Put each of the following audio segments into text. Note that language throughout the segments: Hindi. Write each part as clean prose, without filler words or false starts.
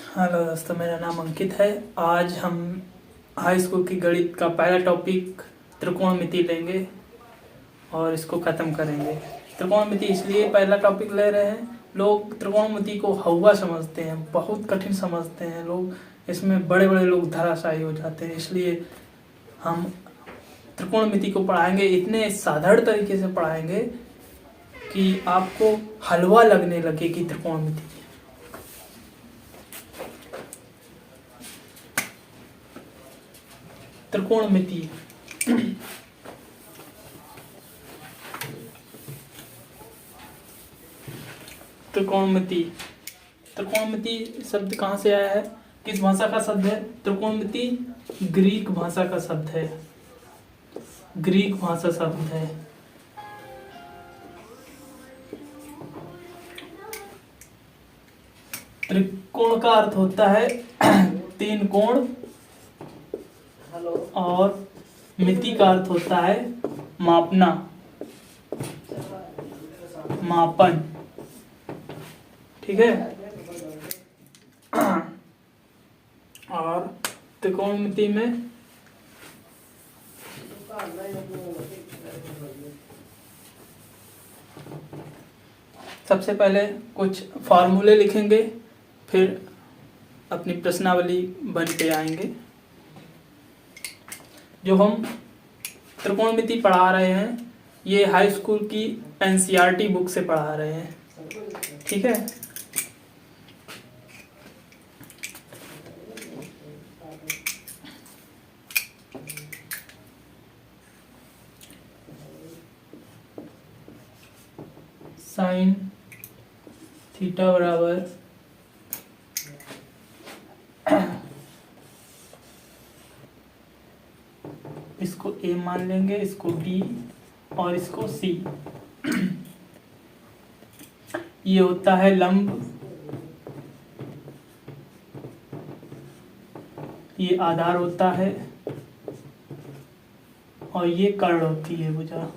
हेलो दोस्तों, मेरा नाम अंकित है। आज हम हाई स्कूल की गणित का पहला टॉपिक त्रिकोणमिति लेंगे और इसको ख़त्म करेंगे। त्रिकोणमिति इसलिए पहला टॉपिक ले रहे हैं, लोग त्रिकोणमिति को हौवा समझते हैं, बहुत कठिन समझते हैं लोग, इसमें बड़े बड़े लोग धराशायी हो जाते हैं। इसलिए हम त्रिकोणमिति को पढ़ाएंगे, इतने साधारण तरीके से पढ़ाएंगे कि आपको हलवा लगने लगेगी त्रिकोणमिति। त्रिकोणमिति त्रिकोणमिति त्रिकोणमिति शब्द कहाँ से आया है, किस भाषा का शब्द है? त्रिकोणमिति ग्रीक भाषा का शब्द है, ग्रीक भाषा शब्द है। त्रिकोण का अर्थ होता है तीन कोण, और मिति का अर्थ होता है मापना, मापन। ठीक है। और त्रिकोणमिति में सबसे पहले कुछ फॉर्मूले लिखेंगे, फिर अपनी प्रश्नावली बन के आएंगे। जो हम त्रिकोणमिति पढ़ा रहे हैं ये हाई स्कूल की एनसीईआरटी बुक से पढ़ा रहे हैं। ठीक है। साइन थीटा बराबर इसको A मान लेंगे, इसको B और इसको C। ये होता है लंब, ये आधार होता है, और ये कर्ण होती है भुजा,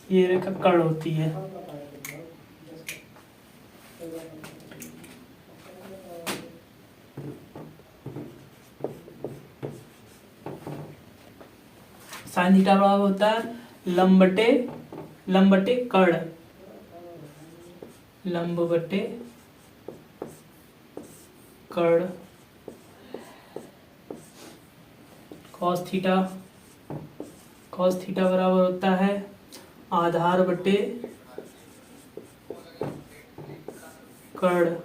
ये रेखा कर्ण होती है। साइन थीटा बराबर होता है लंब बटे कर्ण, लंब बटे कर्ण। कॉस थीटा बराबर होता है आधार बटे कर्ण।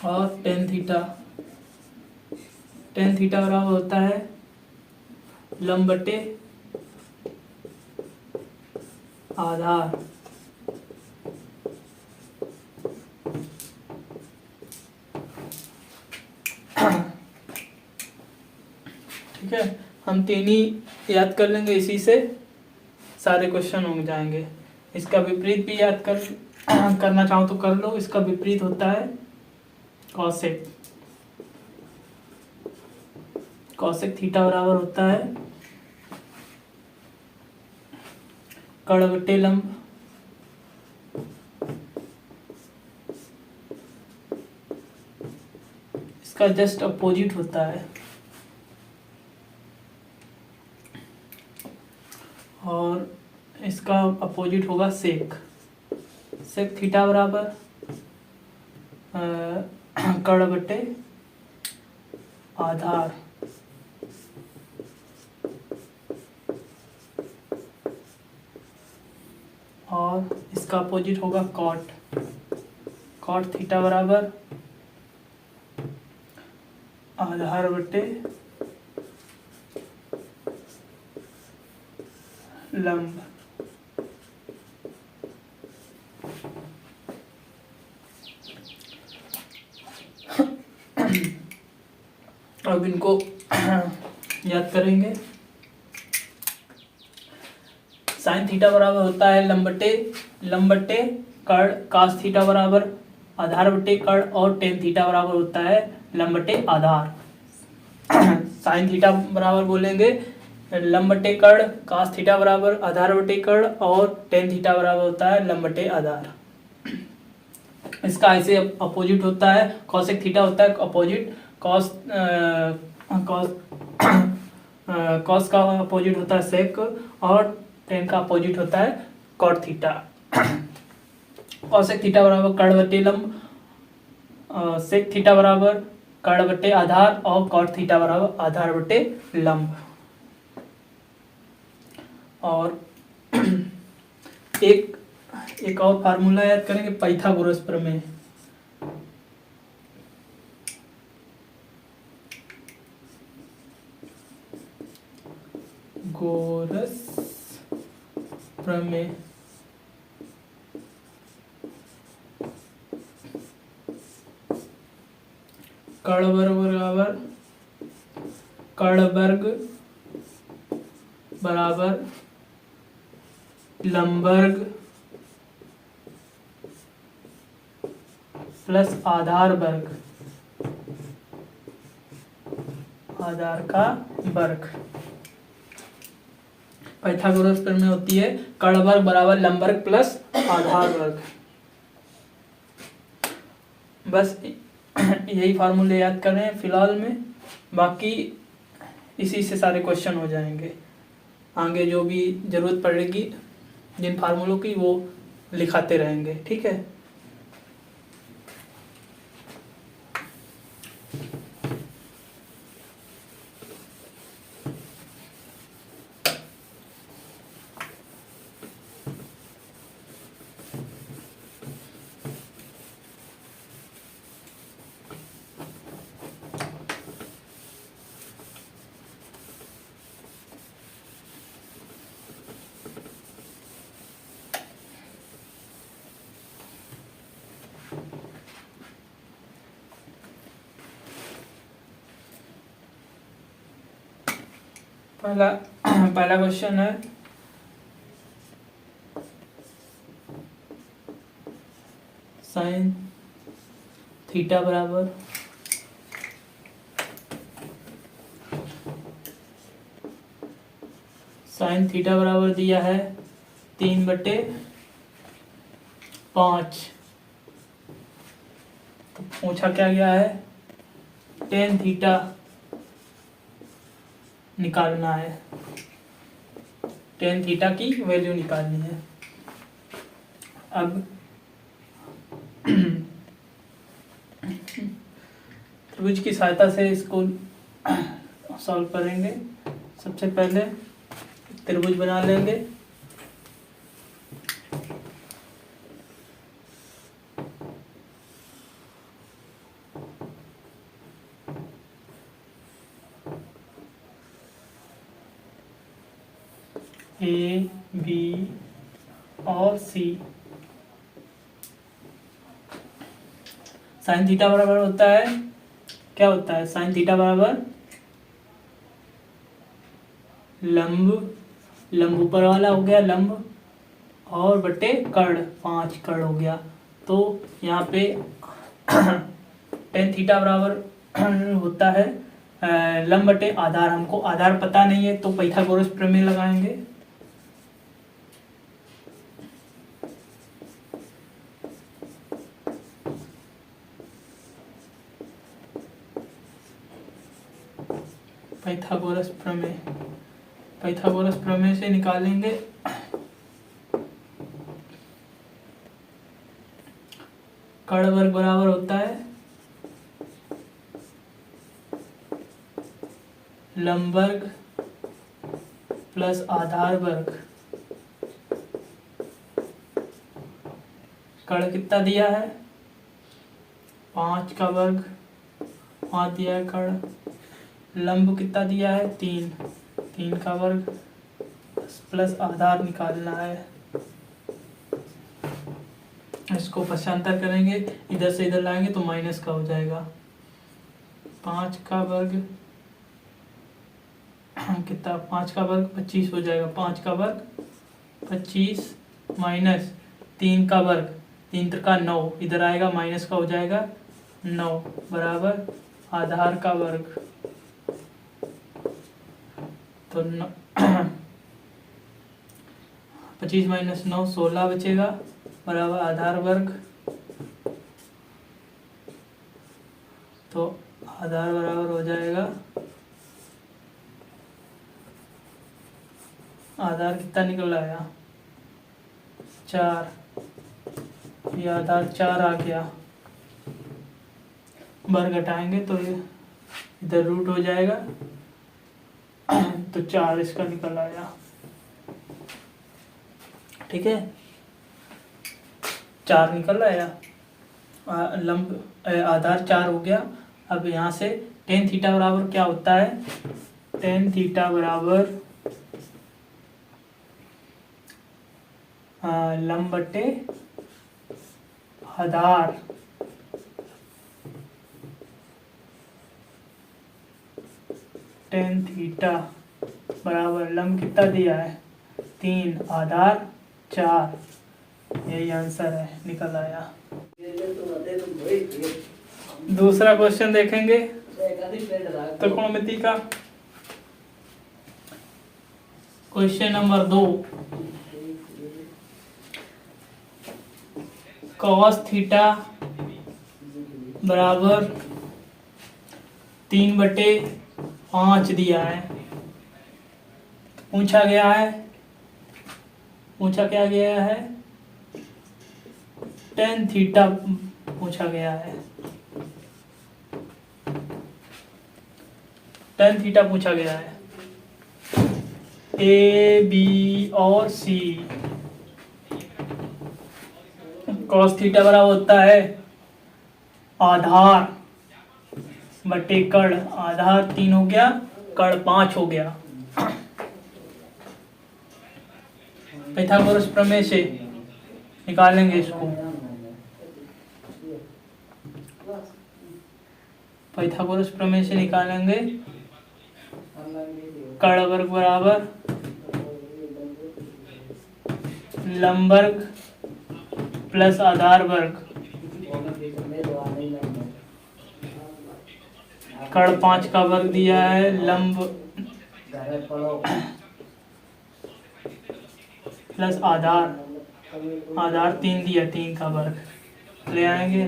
और टेन थीटा बराबर होता है लंब बटे आधार। ठीक है। हम तीन ही याद कर लेंगे, इसी से सारे क्वेश्चन हो जाएंगे। इसका विपरीत भी याद करना चाहो तो कर लो। इसका विपरीत होता है कॉसेक। कॉसेक थीटा बराबर होता है कर्ण बटे लंब। इसका जस्ट अपोजिट होता है। और इसका अपोजिट होगा सेक थीटा बराबर कर्ण बटे आधार। और इसका अपोजिट होगा कॉट थीटा बराबर आधार बटे लंब। अब इनको याद करेंगे। साइन थीटा बराबर होता है लंब बटे कर्ण। कास थीटा बराबर आधार बटे कर्ण। और टेन थीटा बराबर होता है लंब बटे आधार। साइन थीटा बराबर बोलेंगे लंब बटे कर्ण cos थीटा बराबर आधार बटे कर्ण और tan थीटा बराबर होता है लंब बटे आधार। इसका ऐसे अपोजिट होता है, cosec थीटा होता है अपोजिट, cos cos का अपोजिट होता है sec और tan का अपोजिट होता है cot थीटा। cosec थीटा बराबर कर्ण बटे लंब, sec थीटा बराबर कर्ण बटे आधार और cot थीटा बराबर आधार बटे लंब। और एक और फार्मूला याद करेंगे, पाइथागोरस प्रमेय। गोरस प्रमेय कर्ण वर्ग बराबर लंब वर्ग प्लस आधार वर्ग, आधार का वर्ग। पाइथागोरस प्रमेय होती है कर्ण वर्ग बराबर लंब वर्ग प्लस आधार वर्ग। बस यही फार्मूले याद कर रहे हैं फिलहाल में, बाकी इसी से सारे क्वेश्चन हो जाएंगे। आगे जो भी जरूरत पड़ेगी जिन फार्मूलों की वो लिखाते रहेंगे, ठीक है। पहला क्वेश्चन है साइन थीटा बराबर दिया है 3/5। तो पूछा क्या गया है, tan थीटा निकालना है, tan थीटा की वैल्यू निकालनी है। अब त्रिभुज की सहायता से इसको सॉल्व करेंगे। सबसे पहले त्रिभुज बना लेंगे। ए बी और सी। साइन थीटा बराबर होता है, क्या होता है, साइन थीटा बराबर लंब ऊपर वाला हो गया लंब और बटे कर्ण, 5 कर्ण हो गया। तो यहाँ पे tan थीटा बराबर होता है लंब बटे आधार। हमको आधार पता नहीं है तो पाइथागोरस प्रमेय लगाएंगे। पाइथागोरस प्रमेय से निकालेंगे कर्ण वर्ग बराबर होता है लंब वर्ग प्लस आधार वर्ग। कर्ण कितना दिया है, 5 का वर्ग, 5 दिया है कर्ण। लंब कितना दिया है, 3 का वर्ग प्लस आधार निकालना है। इसको पश्चांतर करेंगे, इधर से इधर लाएंगे तो माइनस का हो जाएगा। 5 का वर्ग कितना, 5 का वर्ग 25 हो जाएगा। 5 का वर्ग 25 माइनस 3 का वर्ग, 3 त्रिका 9, इधर आएगा माइनस का हो जाएगा 9 बराबर आधार का वर्ग। तो 25 माइनस 9 16 बचेगा, बराबर आधार वर्ग। तो आधार बराबर हो जाएगा, आधार कितना निकल आया 4, ये आधार 4 आ गया। वर्ग घटाएंगे तो ये इधर रूट हो जाएगा, तो 4 इसका निकल आया। ठीक है, 4 निकल आया, लंब आधार 4 हो गया। अब यहाँ से टेन थीटा बराबर क्या होता है, टेन थीटा बराबर लंब बटे आधार, टेन थीटा बराबर लंब कितना दिया है 3, आधार 4, यही आंसर है, निकल आया। दूसरा क्वेश्चन देखेंगे त्रिकोणमिति का। क्वेश्चन नंबर 2, कॉस थीटा बराबर 3/5 दिया है। पूछा गया है, पूछा क्या गया है, टेन थीटा पूछा गया है, टेन थीटा पूछा गया है। ए बी और सी, कॉस थीटा बराबर होता है आधार बटे कड़, आधार 3 हो गया, कड़ 5 हो गया। पाइथागोरस प्रमेय से निकालेंगे इसको, पाइथागोरस प्रमेय से निकालेंगे, कड़ वर्ग बराबर लंब वर्ग प्लस आधार वर्ग, कड़ 5 का वर्ग दिया है, लंब प्लस आधार, आधार 3 दिया, 3 का वर्ग ले आएंगे,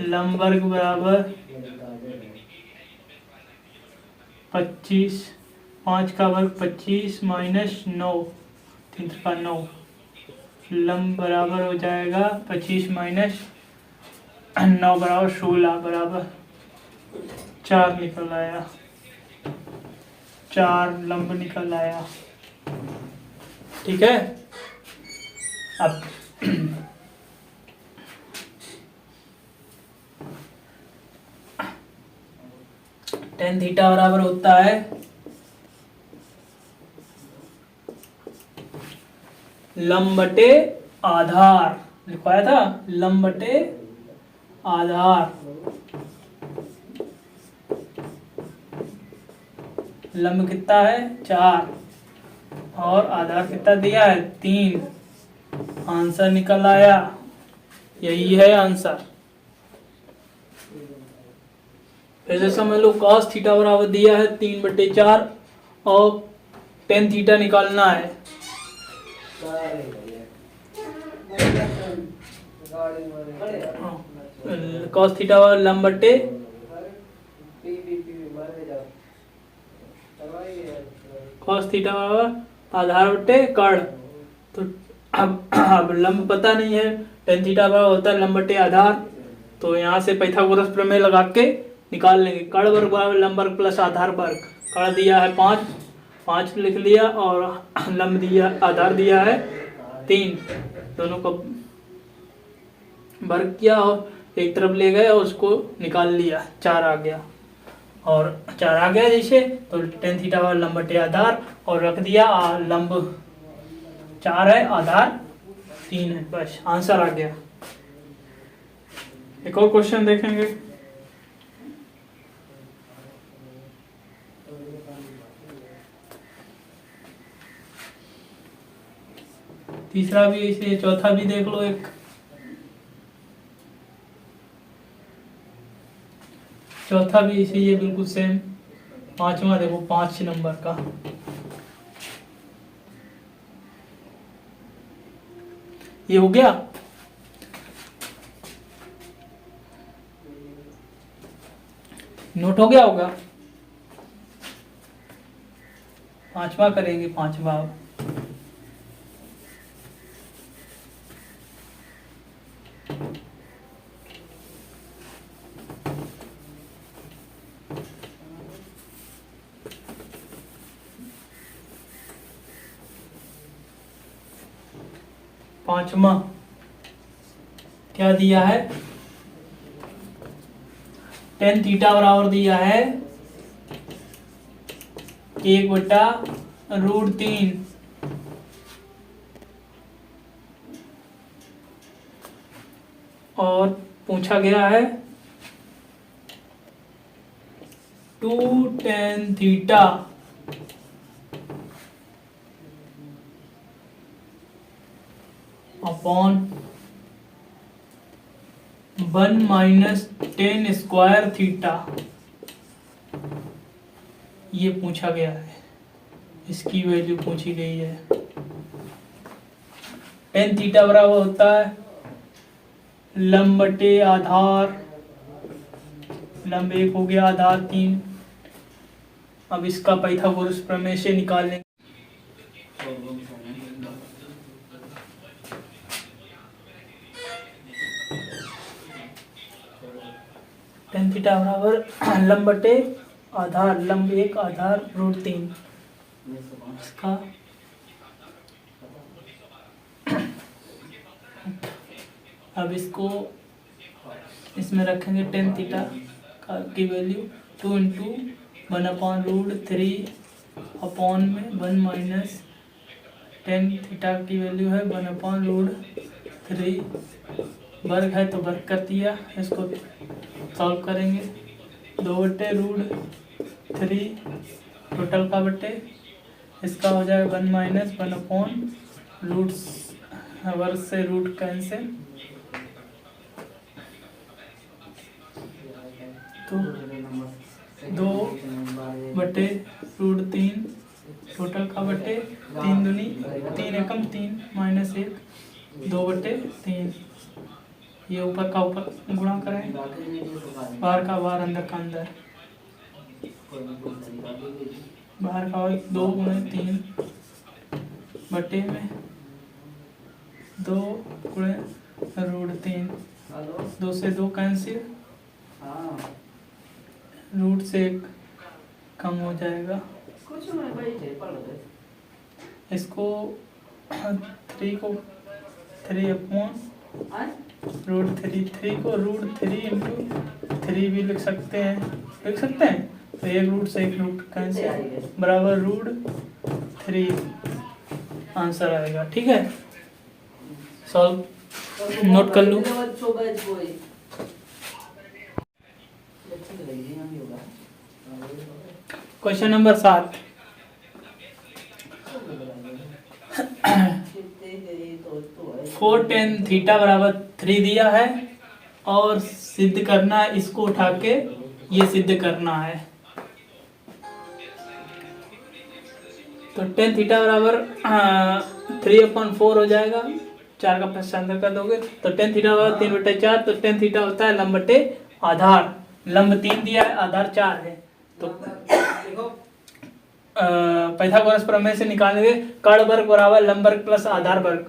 लंब वर्ग बराबर 25, 5 का वर्ग 25 माइनस 9, 3 का 9, लंब बराबर हो जाएगा 25 माइनस 9 बराबर 16, बराबर 4 निकल आया, 4 लंब निकल आया। ठीक है, अब टेन थीटा बराबर होता है लंब बटे आधार, लिखवाया था लंब बटे आधार, लंब कितना है 4 और आधार कितना दिया है 3, आंसर निकल आया, यही है आंसर। ऐसे समझ लो cos थीटा बराबर दिया है 3/4 और टेन थीटा निकालना है। cos थीटा बराबर लंब बटे cos थीटा बराबर आधार बटे कर्ण, तो अब लंब पता नहीं है, टेन थीटा बराबर होता है लंब बटे आधार, तो यहाँ से पाइथागोरस प्रमेय लगा के निकाल लेंगे। कर्ण वर्ग बराबर लंब वर्ग प्लस आधार वर्ग, कर्ण दिया है 5, 5 लिख लिया और लंब दिया, आधार दिया है 3, दोनों को वर्ग किया और एक तरफ ले गए और उसको निकाल लिया, 4 आ गया, और 4 आ गया जैसे, तो टेन थीटा बराबर लंब बटे आधार और रख दिया, लंब 4 है, आधार 3 है, बस आंसर आ गया। एक और क्वेश्चन देखेंगे। तीसरा भी इसे, चौथा भी देख लो, एक चौथा भी इसे, ये बिल्कुल सेम। पांचवा देखो, 5 नंबर का ये हो गया। नोट हो गया होगा। पांचवा करेंगे, पांचवा। पांचवा क्या दिया है? tan थीटा बराबर दिया है 1/√3 और पूछा गया है 2 tan theta upon 1 - tan square theta, ये पूछा गया है, इसकी वैल्यू पूछी गई है। tan थीटा बराबर होता है लंब बटे आधार, लंब 1 हो गया, आधार 3। अब इसका पाइथागोरस प्रमेय से निकाल लेंगे। tan थीटा बराबर लंब बटे आधार, लंब 1 आधार √3। इसका अब इसको इसमें रखेंगे tan थीटा की वैल्यू 2 × 1/√3 अपॉन में 1 - tan थीटा की वैल्यू है 1/√3, वर्ग है तो वर्ग कर दिया। इसको सॉल्व करेंगे 2/√3 टोटल का बटे इसका हो जाएगा 1 - 1/रूट, वर्ग से रूट कैंसिल, तो 2/√3 टोटल का बटे 3 दूनी 3 एकम 3 -1 2/3। ये ऊपर का ऊपर गुणा करें, बाहर का बाहर, अंदर का अंदर, बाहर का 2 × 3 बटे में 2 × √3, 2 से 2 कैंसिल, रूट से 1 कम हो जाएगा। इसको 3 को 3 अपॉन √3 को √3 × 3 भी लिख सकते हैं, तो 1 रूट से 1 रूट कैंसिल बराबर √3 आंसर आएगा। ठीक है, सॉल्व नोट कर लो। Question number 7, four tan theta बराबर 3 दिया है और सिद्ध करना है, इसको उठा के ये सिद्ध करना है। तो tan थीटा बराबर 3/4 हो जाएगा, 4 का प्लस अंदर कर दोगे तो tan थीटा बराबर 3/4। तो tan थीटा होता है लंब बटे आधार, लंब 3 दिया है, आधार 4 है, तो पाइथागोरस प्रमेय से निकालेंगे कर्ण वर्ग बराबर लंब वर्ग प्लस आधार वर्ग।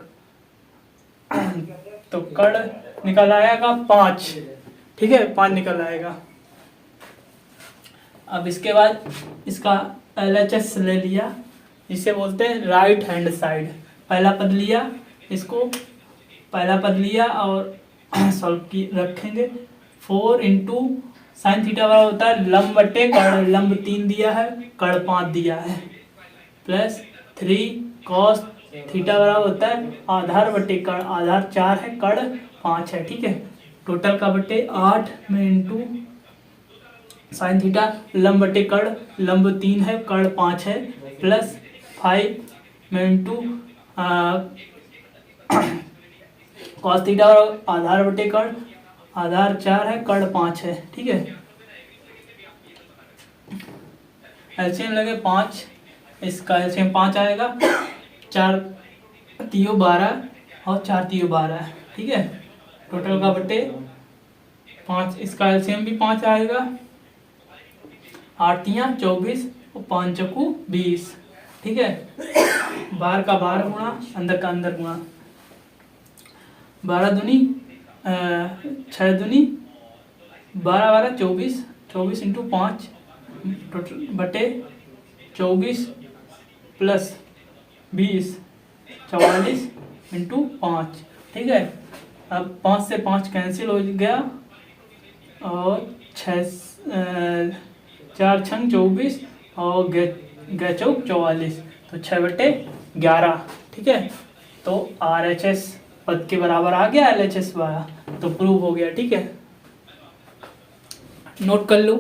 तो कर्ण निकल आएगा 5, ठीक है, 5 निकल आएगा। अब इसके बाद इसका LHS ले लिया, जिसे बोलते हैं राइट हैंड साइड। पहला पद लिया, इसको पहला पद लिया और सॉल्व की रखेंगे। 4 × साइन थीटा बराबर होता है लंब बटे कर्ण, लंब 3 दिया है, कर्ण 5 दिया है, प्लस 3 cos थीटा बराबर होता है आधार बटे कर्ण, आधार 4 है, कर्ण 5 है। ठीक है, टोटल का बटे 8 में इंटू साइन थीटा लंब बटे कर्ण, लंब 3 है, कर्ण 5 है, प्लस 5 में इंटू cos थीटा आधार बटे कर्ण, आधार 4 है, कर्ण 5 है। ठीक है, एलसीएम लगे 5, इसका एलसीएम 5 आएगा, 4 × 3 = 12, और 4 3 12, ठीक है। टोटल का बटे 5, इसका एलसीएम भी 5 आएगा। 8 3 24 और 5 चौकू 20, ठीक है। बाहर का बाहर गुणा, अंदर का अंदर गुणा। 12 दूनी 6 दूनी 12 12 24, 24 इंटू 5 टोटल बटे 24 प्लस 20 44 इंटू 5, ठीक है। अब 5 से 5 कैंसिल हो गया और 4 छंग 24 और गै चौक 44, तो 6/11, ठीक है। तो RHS पद के बराबर आ गया, LHS वाला, तो प्रूव हो गया, ठीक है। नोट कर लो।